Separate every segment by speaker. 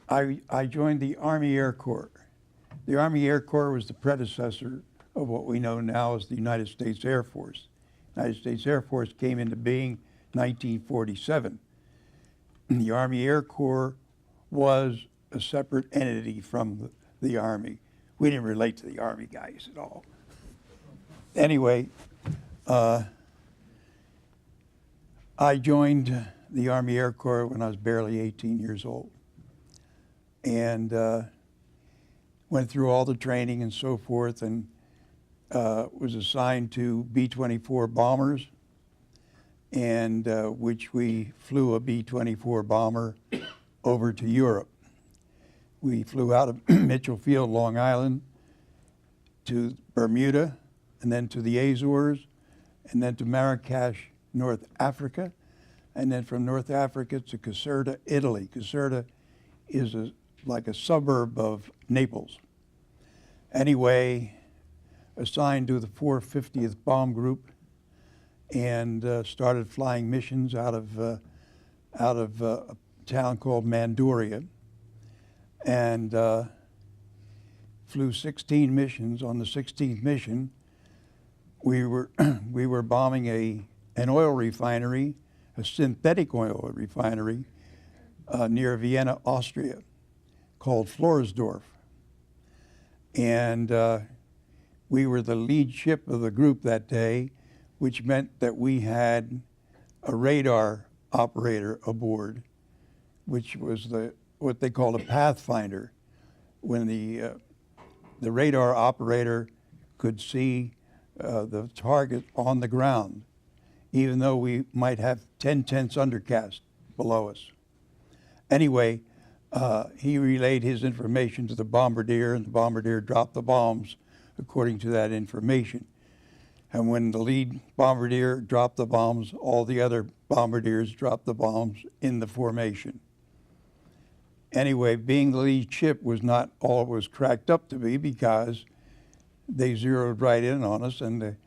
Speaker 1: I joined the Army Air Corps. The Army Air Corps was the predecessor of what we know now as the United States Air Force. United States Air Force came into being 1947. The Army Air Corps was a separate entity from the Army. We didn't relate to the Army guys at all. Anyway, I joined the Army Air Corps when I was barely 18 years old, and went through all the training and so forth, and was assigned to B-24 bombers, and which we flew a B-24 bomber over to Europe. We flew out of Mitchell Field, Long Island, to Bermuda, and then to the Azores, and then to Marrakesh, North Africa, and then from North Africa to Caserta, Italy. Caserta is like a suburb of Naples. Anyway, assigned to the 450th Bomb Group, and started flying missions out of a town called Manduria, and flew 16 missions. On the 16th mission, we were bombing an oil refinery, a synthetic oil refinery near Vienna, Austria, called Floresdorf. And we were the lead ship of the group that day, which meant that we had a radar operator aboard, which was what they called a pathfinder, when the radar operator could see the target on the ground, even though we might have 10 tenths undercast below us. Anyway, he relayed his information to the bombardier, and the bombardier dropped the bombs according to that information. And when the lead bombardier dropped the bombs, all the other bombardiers dropped the bombs in the formation. Anyway, being the lead ship was not all it was cracked up to be, because they zeroed right in on us, and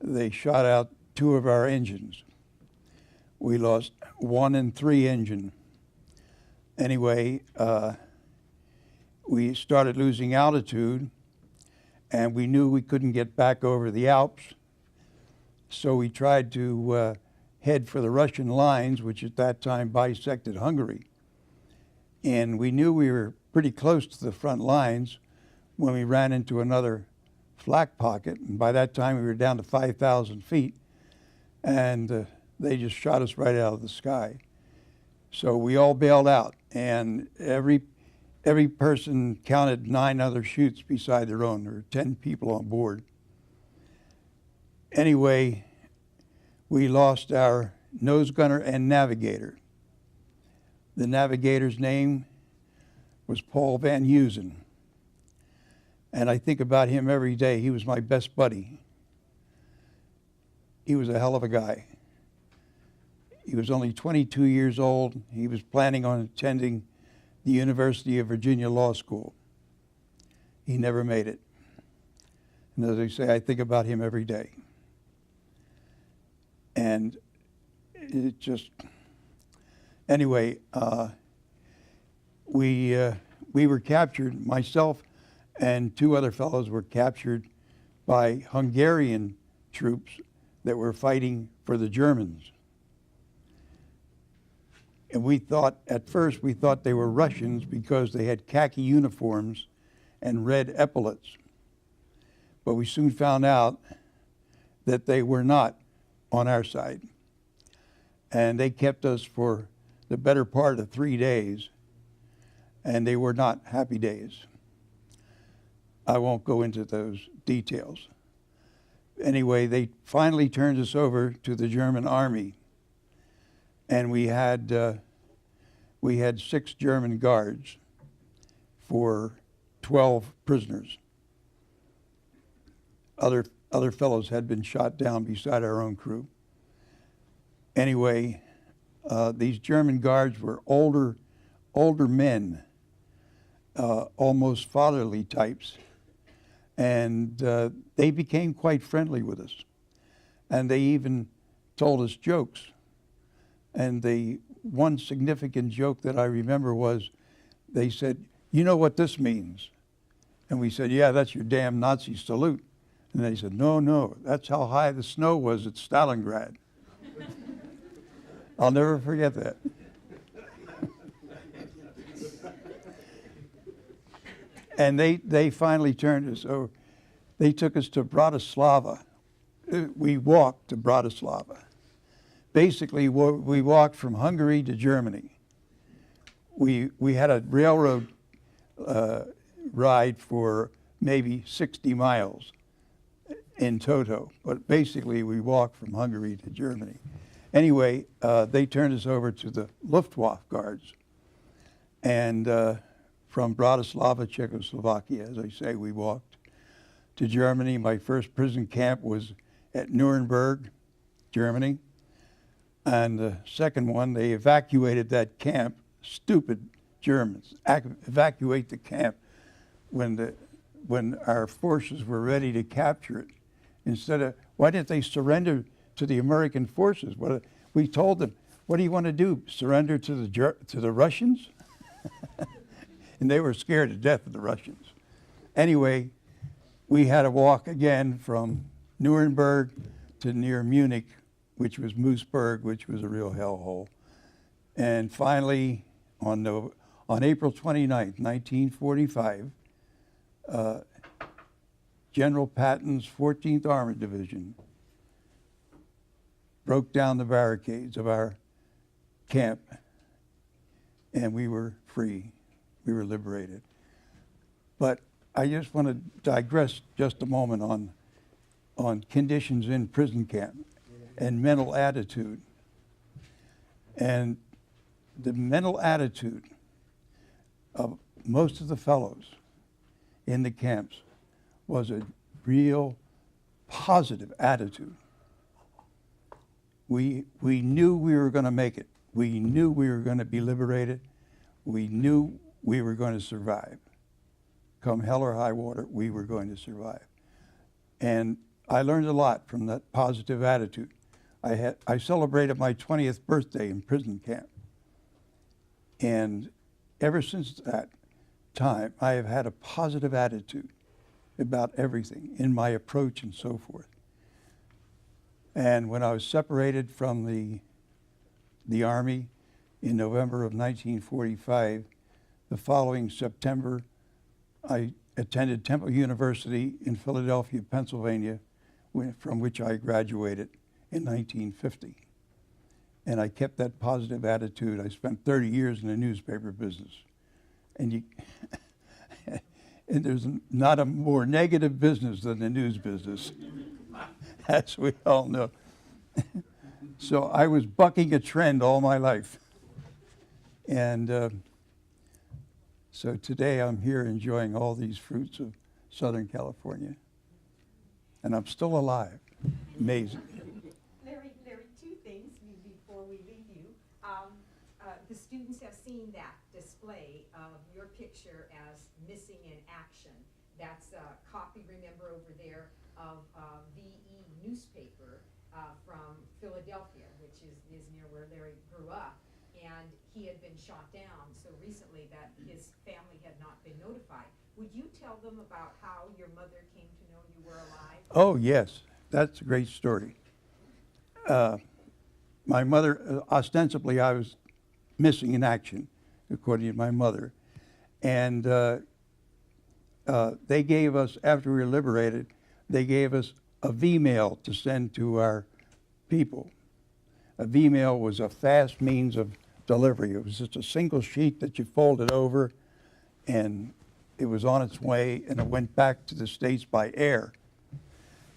Speaker 1: they shot out 2 of our engines. We lost 1 and 3 engine. Anyway, we started losing altitude, and we knew we couldn't get back over the Alps, so we tried to head for the Russian lines, which at that time bisected Hungary. And we knew we were pretty close to the front lines when we ran into another flak pocket, and by that time we were down to 5,000 feet, and they just shot us right out of the sky. So we all bailed out, and every person counted 9 other chutes beside their own. There were 10 people on board. Anyway, we lost our nose gunner and navigator. The navigator's name was Paul Van Heusen, and I think about him every day. He was my best buddy. He was a hell of a guy. He was only 22 years old. He was planning on attending the University of Virginia Law School. He never made it. And as I say, I think about him every day. And it just, anyway, we were captured. Myself and 2 other fellows were captured by Hungarian troops that were fighting for the Germans. And we thought, at first, we thought they were Russians because they had khaki uniforms and red epaulets. But we soon found out that they were not on our side. And they kept us for the better part of 3 days, and they were not happy days. I won't go into those details. Anyway, they finally turned us over to the German army, and we had 6 German guards for 12 prisoners. Other fellows had been shot down beside our own crew. Anyway, these German guards were older men, almost fatherly types, and they became quite friendly with us, and they even told us jokes. And the one significant joke that I remember was they said, "You know what this means?" And we said, "Yeah, that's your damn Nazi salute." And they said, "No, no, that's how high the snow was at Stalingrad." I'll never forget that. And they finally turned us over. They took us to Bratislava. We walked to Bratislava. Basically, we walked from Hungary to Germany. We had a railroad ride for maybe 60 miles in toto, but basically we walked from Hungary to Germany. Anyway, they turned us over to the Luftwaffe guards. And from Bratislava, Czechoslovakia, as I say, we walked to Germany. My first prison camp was at Nuremberg, Germany. And the second one, they evacuated that camp. Stupid Germans evacuate the camp when our forces were ready to capture it. Instead of, why didn't they surrender to the American forces? Well, we told them, "What do you want to do? Surrender to the Russians?" And they were scared to death of the Russians. Anyway, we had to walk again from Nuremberg to near Munich, which was Moosburg, which was a real hellhole. And finally, on April 29th, 1945, General Patton's 14th Armored Division broke down the barricades of our camp, and we were free. We were liberated. But I just want to digress just a moment on conditions in prison camp and mental attitude. And the mental attitude of most of the fellows in the camps was a real positive attitude. We knew we were going to make it. We knew we were going to be liberated. We knew we were going to survive. Come hell or high water, we were going to survive. And I learned a lot from that positive attitude. I celebrated my 20th birthday in prison camp. And ever since that time, I have had a positive attitude about everything in my approach and so forth. And when I was separated from the Army in November of 1945, the following September, I attended Temple University in Philadelphia, Pennsylvania, from which I graduated in 1950. And I kept that positive attitude. I spent 30 years in the newspaper business. And and there's not a more negative business than the news business, as we all know. So I was bucking a trend all my life. And so today I'm here enjoying all these fruits of Southern California. And I'm still alive. Amazing.
Speaker 2: Larry, two things before we leave you. The students have seen that display of your picture as missing in action. That's a copy, remember, over there of VE newspaper from Philadelphia, which is near where Larry grew up. And he had been shot down so recently that his family had not been notified. Would you tell them about how your mother came to know you were alive?
Speaker 1: Oh, yes. That's a great story. My mother, ostensibly, I was missing in action, according to my mother. And they gave us, after we were liberated, they gave us a V-mail to send to our people. A V-mail was a fast means of delivery. It was just a single sheet that you folded over, and it was on its way, and it went back to the States by air.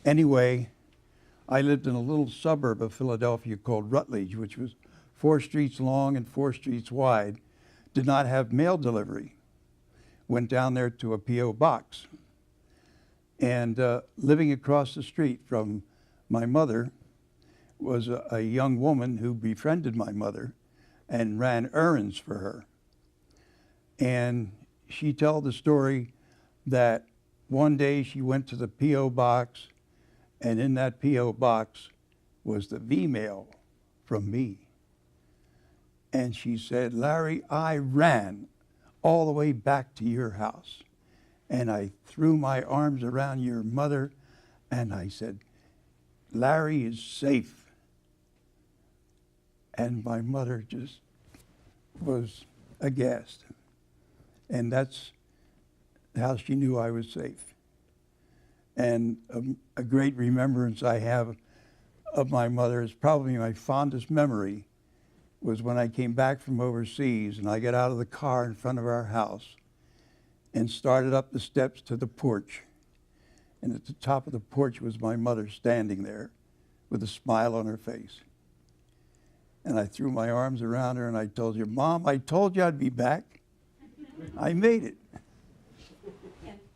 Speaker 1: Anyway, I lived in a little suburb of Philadelphia called Rutledge, which was 4 streets long and 4 streets wide, did not have mail delivery. Went down there to a P.O. box. And living across the street from my mother was a young woman who befriended my mother and ran errands for her. And she told the story that one day she went to the P.O. box, and in that P.O. box was the V-mail from me. And she said, "Larry, I ran all the way back to your house. And I threw my arms around your mother and I said, Larry is safe. And my mother just was aghast. And that's how she knew I was safe. And a great remembrance I have of my mother is probably my fondest memory was when I came back from overseas and I got out of the car in front of our house and started up the steps to the porch. And at the top of the porch was my mother standing there with a smile on her face. And I threw my arms around her and I told her, Mom, I told you I'd be back. I made it.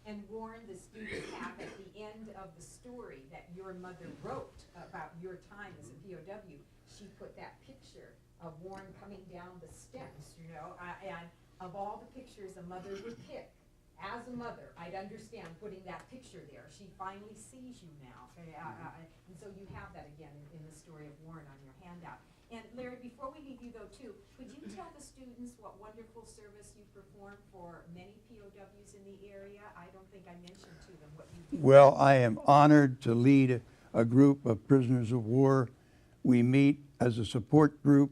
Speaker 2: And Warren, the students have at the end of the story that your mother wrote about your time as a POW, she put that picture of Warren coming down the steps, you know, and of all the pictures a mother would pick, as a mother, I'd understand putting that picture there. She finally sees you now. And so you have that again in the story of Warren on your handout. And Larry, before we leave you though too, could you tell the students what wonderful service you performed for many POWs in the area? I don't think I mentioned to them what you do.
Speaker 1: Well, I am honored to lead a group of prisoners of war. We meet as a support group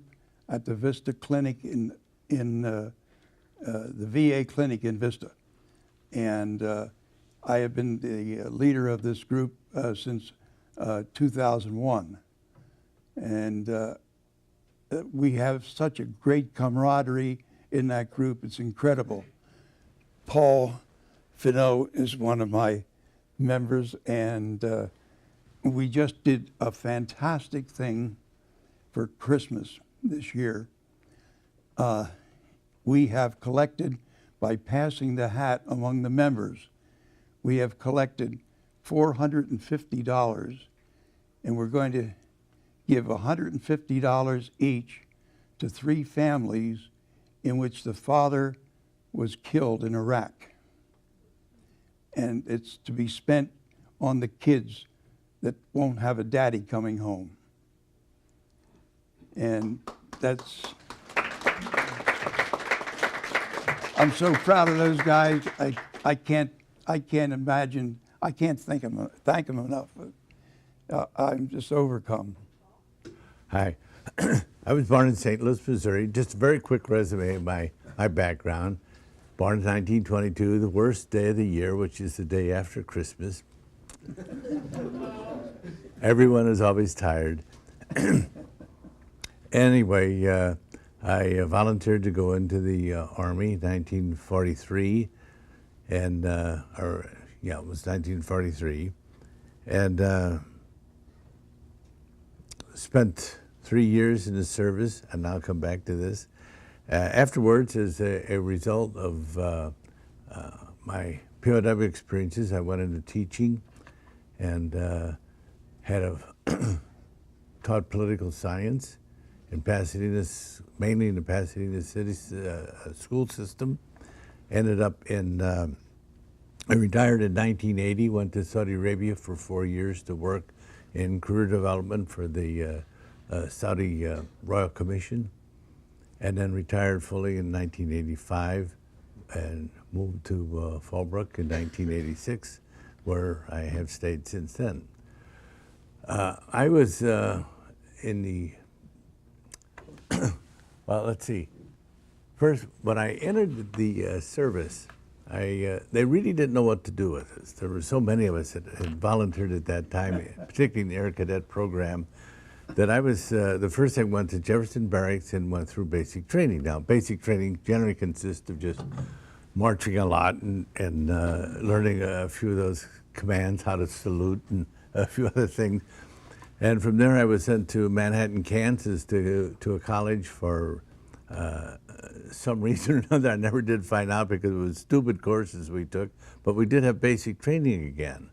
Speaker 1: at the Vista Clinic in the VA clinic in Vista. And I have been the leader of this group since 2001. And we have such a great camaraderie in that group. It's incredible. Paul Finot is one of my members, and we just did a fantastic thing for Christmas this year. We have collected, by passing the hat among the members, we have collected $450, and we're going to give $150 each to 3 families in which the father was killed in Iraq. And it's to be spent on the kids that won't have a daddy coming home. And that's, I'm so proud of those guys. I can't imagine, I can't thank them enough. I'm just overcome.
Speaker 3: Hi. I was born in St. Louis, Missouri. Just a very quick resume of my background. Born in 1922, the worst day of the year, which is the day after Christmas. Everyone is always tired. Anyway, I volunteered to go into the Army in 1943, and, it was 1943. And spent 3 years in the service, and now come back to this. Afterwards, as a result of my POW experiences, I went into teaching and taught political science in Pasadena, mainly in the Pasadena city school system. Ended up in, I retired in 1980, went to Saudi Arabia for 4 years to work in career development for the Saudi Royal Commission, and then retired fully in 1985 and moved to Fallbrook in 1986, where I have stayed since then. I was in the, well, let's see. First, when I entered the service, they really didn't know what to do with us. There were so many of us that had volunteered at that time, particularly in the Air Cadet program, that I was, the first thing went to Jefferson Barracks and went through basic training. Now, basic training generally consists of just marching a lot and learning a few of those commands, how to salute and a few other things. And from there I was sent to Manhattan, Kansas to a college for some reason or another. I never did find out because it was stupid courses we took, but we did have basic training again.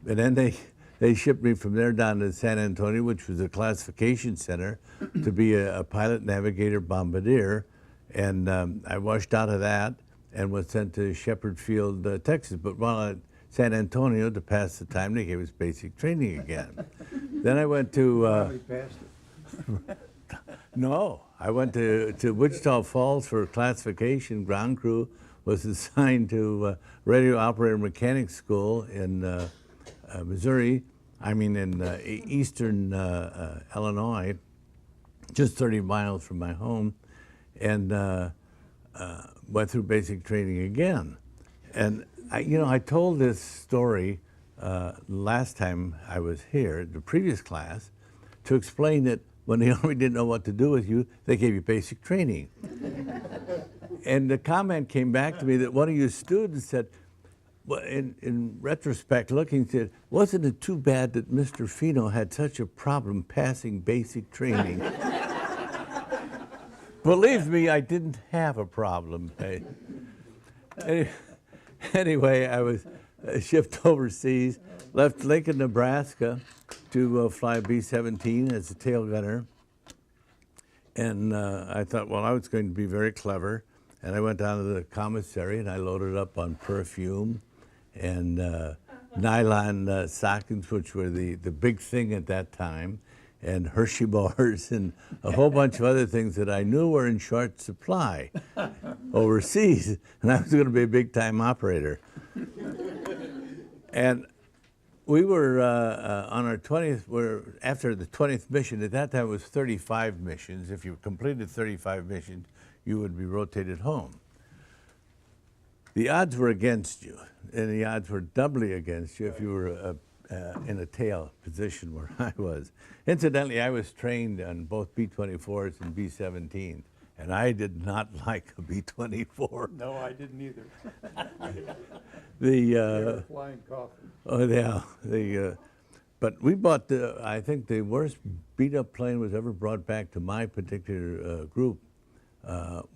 Speaker 3: And then they shipped me from there down to San Antonio, which was a classification center, to be a pilot, navigator, bombardier. And I washed out of that and was sent to Shepherd Field, Texas. But while at San Antonio, to pass the time, they gave us basic training again. Then I went to No, I went to Wichita Falls for classification. Ground crew was assigned to radio operator mechanic school in Missouri. I mean, in eastern Illinois, just 30 miles from my home, and went through basic training again. And I told this story last time I was here, the previous class, to explain that when the Army didn't know what to do with you, they gave you basic training. And the comment came back to me that one of your students said, well, in retrospect, looking, said, wasn't it too bad that Mr. Fino had such a problem passing basic training? Believe me, I didn't have a problem. Anyway, I was shipped overseas, left Lincoln, Nebraska to fly B-17 as a tail gunner. And I thought, well, I was going to be very clever. And I went down to the commissary and I loaded up on perfume and nylon stockings, which were the big thing at that time, and Hershey bars and a whole bunch of other things that I knew were in short supply overseas. And I was going to be a big-time operator. And we were on our 20th, after the 20th mission. At that time it was 35 missions. If you completed 35 missions, you would be rotated home. The odds were against you, and the odds were doubly against you if you were in a tail position where I was. Incidentally, I was trained on both B-24s and B-17s, and I did not like a B-24.
Speaker 1: No, I didn't either. Flying coffin.
Speaker 3: Oh yeah, but we bought I think the worst beat-up plane was ever brought back to my particular group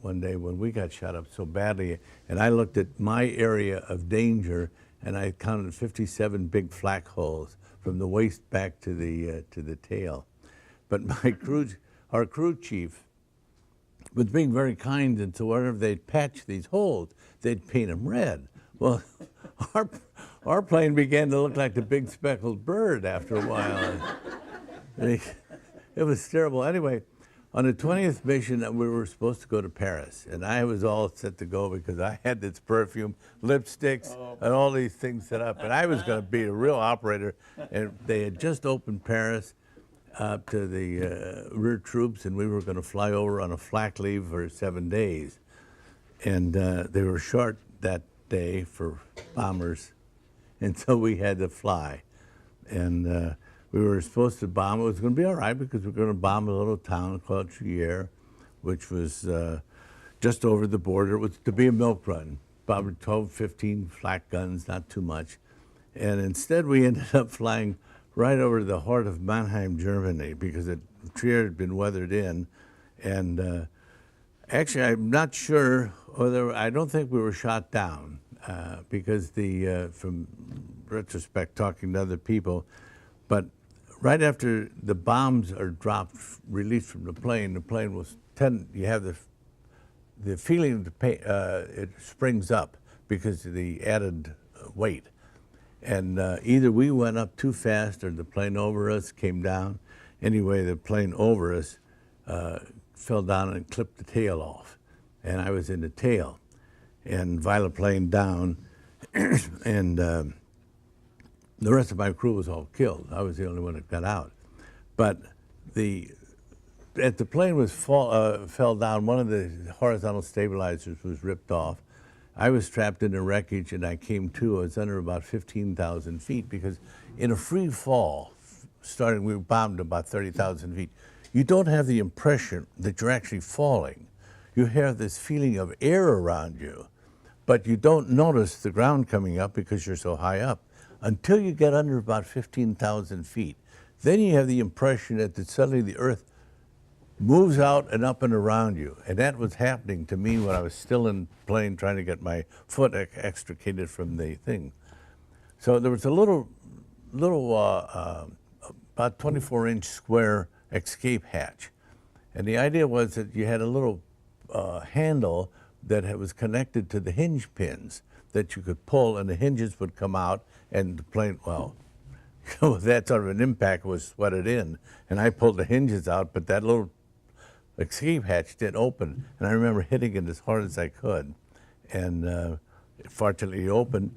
Speaker 3: one day when we got shot up so badly, and I looked at my area of danger, and I counted 57 big flak holes from the waist back to the tail. But our crew chief was being very kind, and so whenever they'd patch these holes, they'd paint them red. Well, our plane began to look like the big speckled bird after a while. It was terrible. Anyway, on the 20th mission, we were supposed to go to Paris, and I was all set to go because I had this perfume, lipsticks, and all these things set up, and I was going to be a real operator. And they had just opened Paris up to the rear troops, and we were going to fly over on a flak leave for 7 days. And they were short that day for bombers, and so we had to fly. And we were supposed to bomb. It was going to be all right because we were going to bomb a little town called Trier, which was just over the border. It was to be a milk run, about 12, 15 flak guns, not too much. And instead we ended up flying right over the heart of Mannheim, Germany, because Trier had been weathered in. And actually, I'm not sure, I don't think we were shot down because from retrospect, talking to other people, but right after the bombs are dropped, released from the plane will you have the feeling it springs up because of the added weight. And either we went up too fast or the plane over us came down. Anyway, the plane over us fell down and clipped the tail off. And I was in the tail. And plane down, and the rest of my crew was all killed. I was the only one that got out. But as the plane fell down, one of the horizontal stabilizers was ripped off. I was trapped in the wreckage, and I came to. I was under about 15,000 feet because in a free fall, we bombed about 30,000 feet. You don't have the impression that you're actually falling. You have this feeling of air around you, but you don't notice the ground coming up because you're so high up until you get under about 15,000 feet. Then you have the impression that suddenly the earth moves out and up and around you. And that was happening to me when I was still in plane trying to get my foot extricated from the thing. So there was a little about 24-inch square escape hatch. And the idea was that you had a little handle that was connected to the hinge pins that you could pull, and the hinges would come out, and the plane, well, that sort of an impact was sweated in. And I pulled the hinges out, but that little escape hatch didn't open, and I remember hitting it as hard as I could, and fortunately it opened,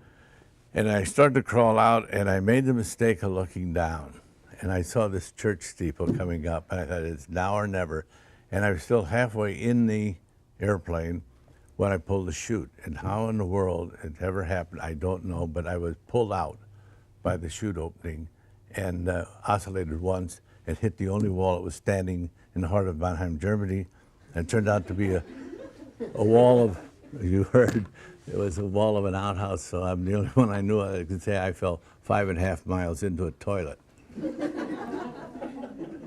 Speaker 3: and I started to crawl out, and I made the mistake of looking down, and I saw this church steeple coming up, and I thought, it's now or never, and I was still halfway in the airplane when I pulled the chute, and how in the world it ever happened, I don't know, but I was pulled out by the chute opening and oscillated once and hit the only wall that was standing in the heart of Mannheim, Germany, and it turned out to be a wall of, you heard, it was a wall of an outhouse, so I'm the only one I knew I could say I fell 5.5 miles into a toilet.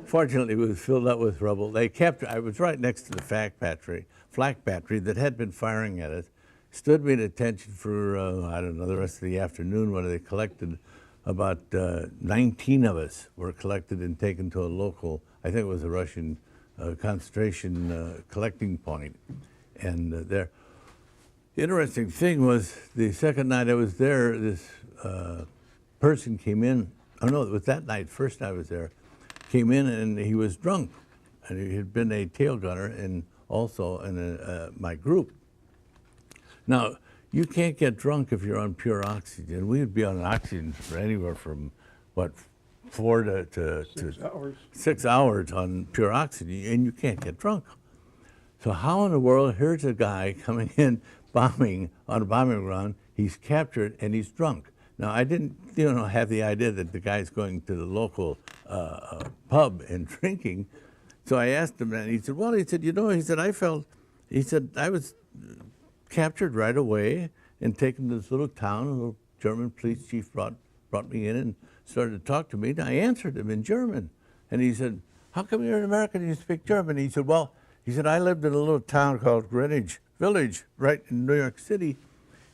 Speaker 3: Fortunately, it was filled up with rubble. I was right next to the flak battery that had been firing at us, stood me at attention for, I don't know, the rest of the afternoon when they collected about 19 of us were collected and taken to a local, I think it was a Russian concentration collecting point. And the interesting thing was the second night I was there, this person came in, oh no, it was that night, first night I was there, came in and he was drunk. And he had been a tail gunner and also in my group. Now, you can't get drunk if you're on pure oxygen. We would be on oxygen for anywhere from, what, 4 to
Speaker 1: 6 hours.
Speaker 3: 6 hours on pure oxygen, and you can't get drunk. So how in the world, here's a guy coming in bombing on a bombing ground, he's captured and he's drunk. Now, I didn't have the idea that the guy's going to the local pub and drinking. So I asked him, and he said, well, he said, I was captured right away and taken to this little town. A little German police chief brought me in and started to talk to me. And I answered him in German. And he said, how come you're an American and you speak German? He said, well, I lived in a little town called Greenwich Village, right in New York City.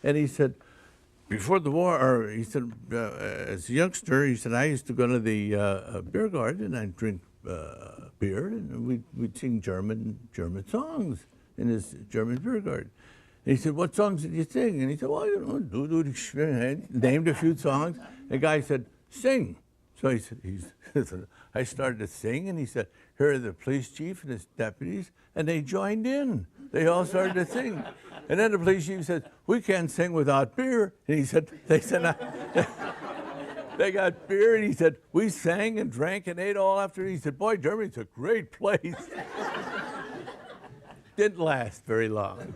Speaker 3: And he said, before the war, as a youngster, he said, I used to go to the beer garden and I'd drink beer and we'd sing German songs in his German beer garden. And he said, what songs did you sing? And he said, well, named a few songs. The guy said, sing. So he said, I started to sing, and he said, here are the police chief and his deputies, and they joined in. They all started to sing. And then the police chief said, we can't sing without beer. And they said, they got beer, and he said, we sang and drank and ate all after. He said, boy, Germany's a great place. Didn't last very long.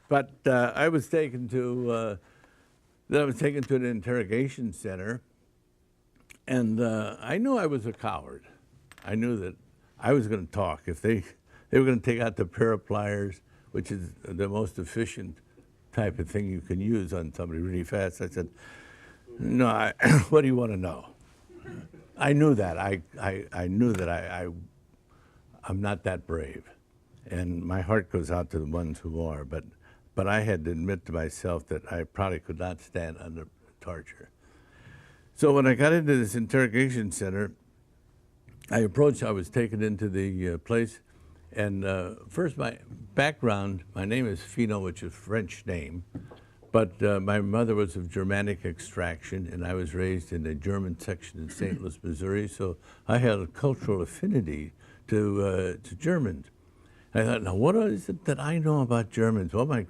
Speaker 3: But I was taken to an interrogation center, and I knew I was a coward. I knew that I was going to talk. If they were going to take out the pair of pliers, which is the most efficient type of thing you can use on somebody really fast, I said, no, what do you want to know? I knew that. I knew that I'm not that brave. And my heart goes out to the ones who are, but I had to admit to myself that I probably could not stand under torture. So when I got into this interrogation center, I was taken into the place, and first my background, my name is Fino, which is a French name, but my mother was of Germanic extraction, and I was raised in a German section in St. Louis, Missouri, so I had a cultural affinity to Germans. I thought, now what is it that I know about Germans? Well, my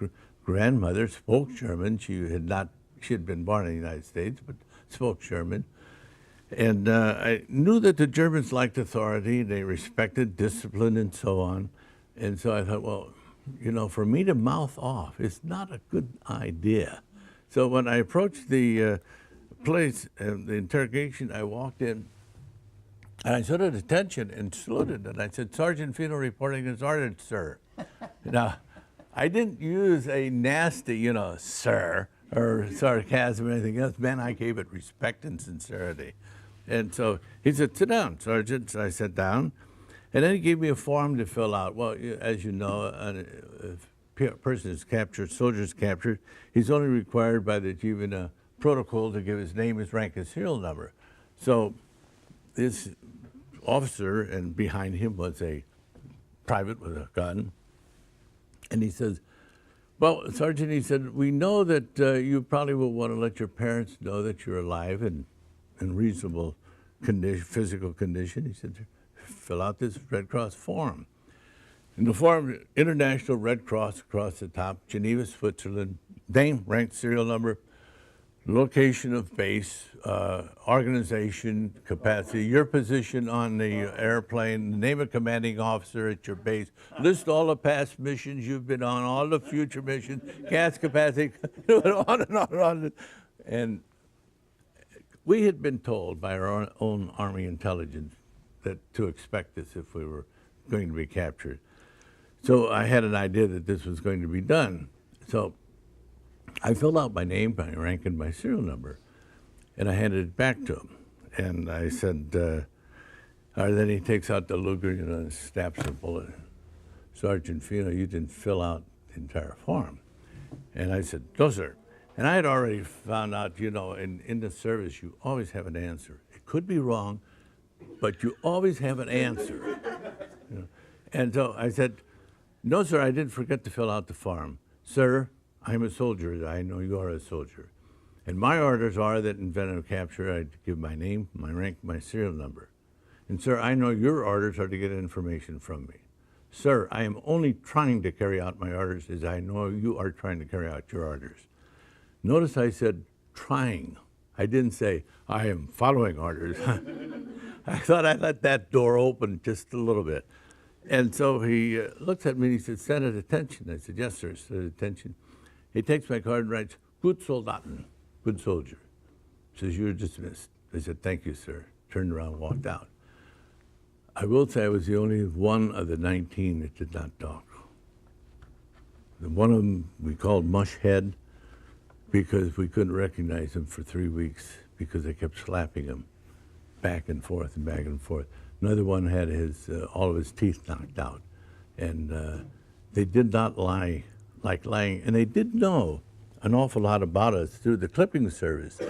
Speaker 3: grandmother spoke German. She had been born in the United States, but spoke German. And I knew that the Germans liked authority, they respected discipline and so on. And so I thought, well, for me to mouth off is not a good idea. So when I approached the place, the interrogation, I walked in, and I stood at attention and saluted, and I said, Sergeant Fino reporting as ordered, sir. Now, I didn't use a nasty, sir, or sarcasm or anything else. Man, I gave it respect and sincerity. And so he said, sit down, Sergeant. So I sat down, and then he gave me a form to fill out. Well, as you know, if a person is captured, soldier is captured, he's only required by the Jivana protocol to give his name, his rank, his serial number. So this officer, and behind him was a private with a gun, and he says, well, Sergeant, he said, we know that you probably will want to let your parents know that you're alive and in reasonable physical condition. He said, fill out this Red Cross form. In the form, International Red Cross across the top, Geneva, Switzerland, name, rank, serial number, location of base, organization, capacity, your position on the airplane, the name of commanding officer at your base, list all the past missions you've been on, all the future missions, gas capacity, on and on and on. And we had been told by our own Army intelligence that to expect this if we were going to be captured. So I had an idea that this was going to be done. So I filled out my name, my rank, and my serial number, and I handed it back to him. And I said, then he takes out the Luger, and snaps a bullet. Sergeant Fino, you didn't fill out the entire form. And I said, no, sir. And I had already found out, in the service, you always have an answer. It could be wrong, but you always have an answer. And so I said, no, sir, I didn't forget to fill out the form. Sir, I'm a soldier. I know you are a soldier. And my orders are that in event of capture, I give my name, my rank, my serial number. And sir, I know your orders are to get information from me. Sir, I am only trying to carry out my orders as I know you are trying to carry out your orders. Notice I said trying. I didn't say I am following orders. I thought I let that door open just a little bit. And so he looks at me and he said, "Stand at attention." I said, "Yes, sir, stand at attention." He takes my card and writes, "Good Soldaten," good soldier. Says, "You're dismissed." I said, "Thank you, sir." Turned around and walked out. I will say I was the only one of the 19 that did not talk. The one of them we called Mushhead because we couldn't recognize him for 3 weeks because they kept slapping him back and forth and back and forth. Another one had all of his teeth knocked out. And they did not lie like lying. And they did know an awful lot about us through the clipping service.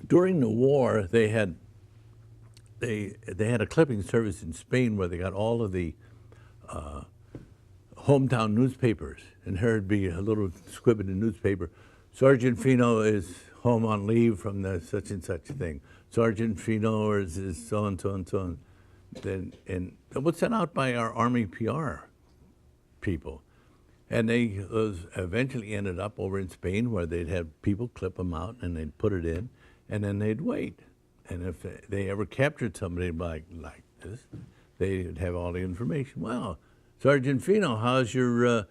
Speaker 3: During the war, they had a clipping service in Spain where they got all of the hometown newspapers. And here would be a little squib in the newspaper. Sergeant Fino is home on leave from the such and such thing. Sergeant Fino is so and so and so on. And it was sent out by our Army PR people. And they eventually ended up over in Spain where they'd have people clip them out and they'd put it in and then they'd wait. And if they ever captured somebody like this, they'd have all the information. Well, Sergeant Fino, how's your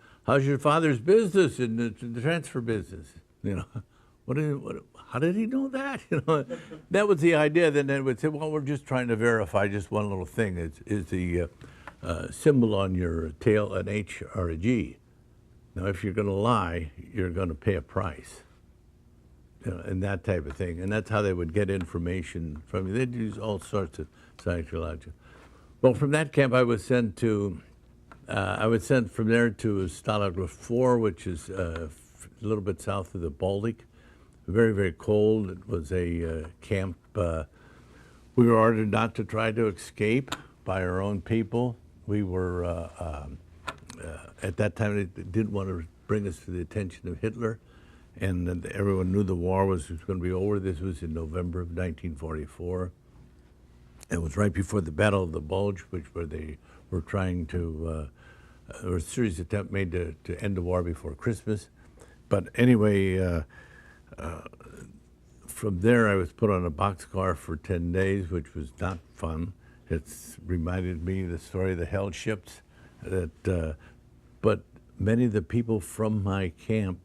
Speaker 3: father's business in the transfer business? How did he know that? That was the idea. Then they would say, well, we're just trying to verify just one little thing. Is the symbol on your tail an H or a G? Now, if you're going to lie, you're going to pay a price. And that type of thing. And that's how they would get information from you. They'd use all sorts of psychological. Well, from that camp, I was sent from there to Stalag 4, which is a little bit south of the Baltic. Very, very cold. It was a camp. We were ordered not to try to escape by our own people. We were, at that time, they didn't want to bring us to the attention of Hitler. And everyone knew the war was going to be over. This was in November of 1944. It was right before the Battle of the Bulge, where they were trying to, there was a serious attempt made to end the war before Christmas. But anyway, from there I was put on a boxcar for 10 days, which was not fun. It's reminded me of the story of the hell ships. But many of the people from my camp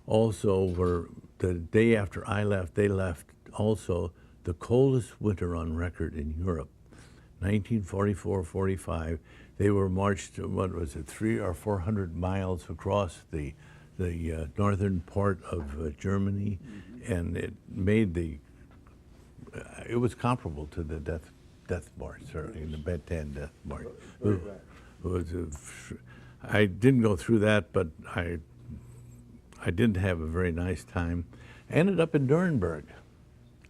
Speaker 3: also were, the day after I left, they left also the coldest winter on record in Europe. 1944-45, they were marched, 300 or 400 miles across the northern part of Germany, and it made it was comparable to the death march, certainly, the Bataan death march. I didn't go through that, but I didn't have a very nice time. I ended up in Nuremberg.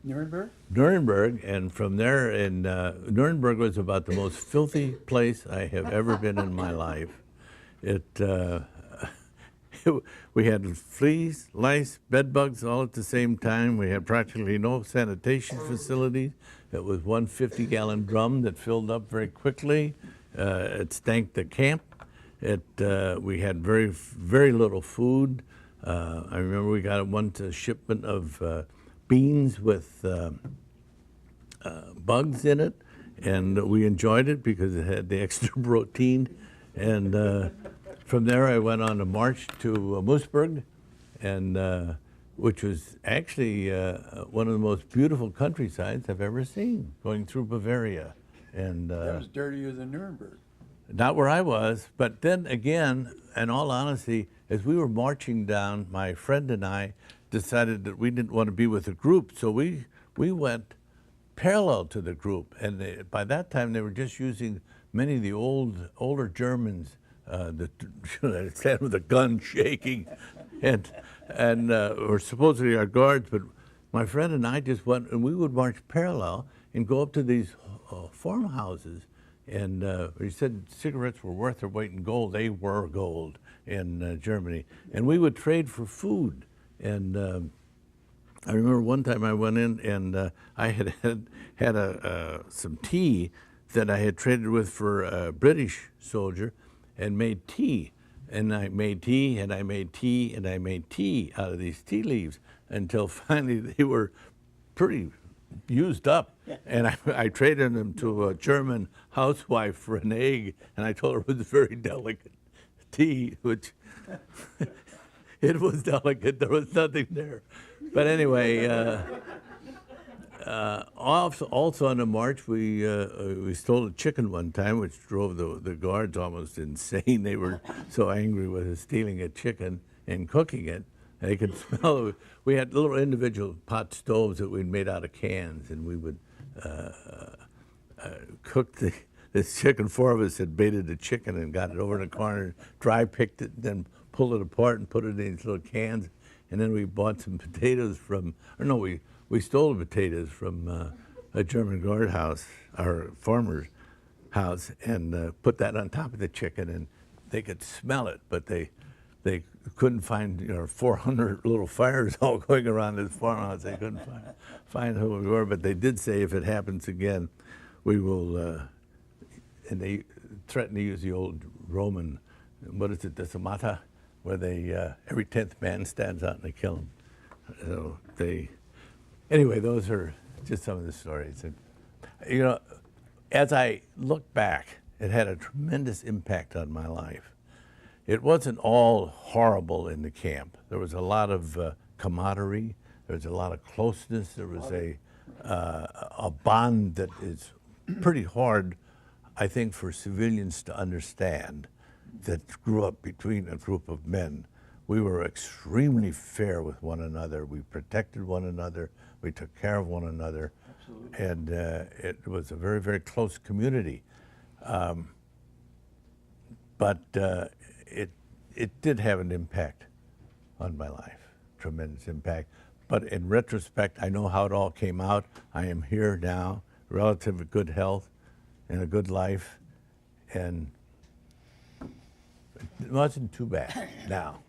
Speaker 1: Nuremberg?
Speaker 3: Nuremberg, and from there, Nuremberg was about the most filthy place I have ever been in my life. we had fleas, lice, bed bugs all at the same time. We had practically no sanitation facilities. It was one 50-gallon drum that filled up very quickly. It stank the camp. We had very little food. I remember we got one shipment of beans with bugs in it, and we enjoyed it because it had the extra protein. And from there, I went on a march to Moosburg, and which was actually one of the most beautiful countrysides I've ever seen, going through Bavaria. And
Speaker 1: That was dirtier than Nuremberg.
Speaker 3: not where I was, but then again, in all honesty, as we were marching down, my friend and I decided that we didn't want to be with a group, so we went parallel to the group. And by that time, they were just using many of the older Germans that stand with a gun shaking, and were supposedly our guards. But my friend and I just went, and we would march parallel and go up to these farmhouses. And he said cigarettes were worth their weight in gold. They were gold in Germany. And we would trade for food. And I remember one time I went in and I had some tea that I had traded with for a British soldier and made tea. And I made tea and I made tea and I made tea out of these tea leaves until finally they were pretty used up. And I traded them to a German housewife for an egg, and I told her it was very delicate tea, which it was delicate. There was nothing there. But anyway, also on the march, we stole a chicken one time, which drove the guards almost insane. They were so angry with us stealing a chicken and cooking it. They could smell it. We had little individual pot stoves that we'd made out of cans, and we would cook this chicken. Four of us had baited the chicken and got it over in the corner, dry picked it, then pulled it apart and put it in these little cans. And then we bought some potatoes we stole the potatoes from a German guardhouse, our farmer's house, and put that on top of the chicken, and they could smell it, but they couldn't find 400 little fires all going around this farmhouse. They couldn't find who we were, but they did say if it happens again, we will, and they threatened to use the old Roman, what is it, decimata, where they, every 10th man stands out and they kill them. So anyway, those are just some of the stories. And, as I look back, it had a tremendous impact on my life. It wasn't all horrible in the camp. There was a lot of camaraderie. There was a lot of closeness. There was a bond that is pretty hard, I think, for civilians to understand, that grew up between a group of men. We were extremely fair with one another. We protected one another. We took care of one another. Absolutely. And it was a very, very close community. But it did have an impact on my life, tremendous impact. But in retrospect, I know how it all came out. I am here now, relatively good health and a good life, and it wasn't too bad now.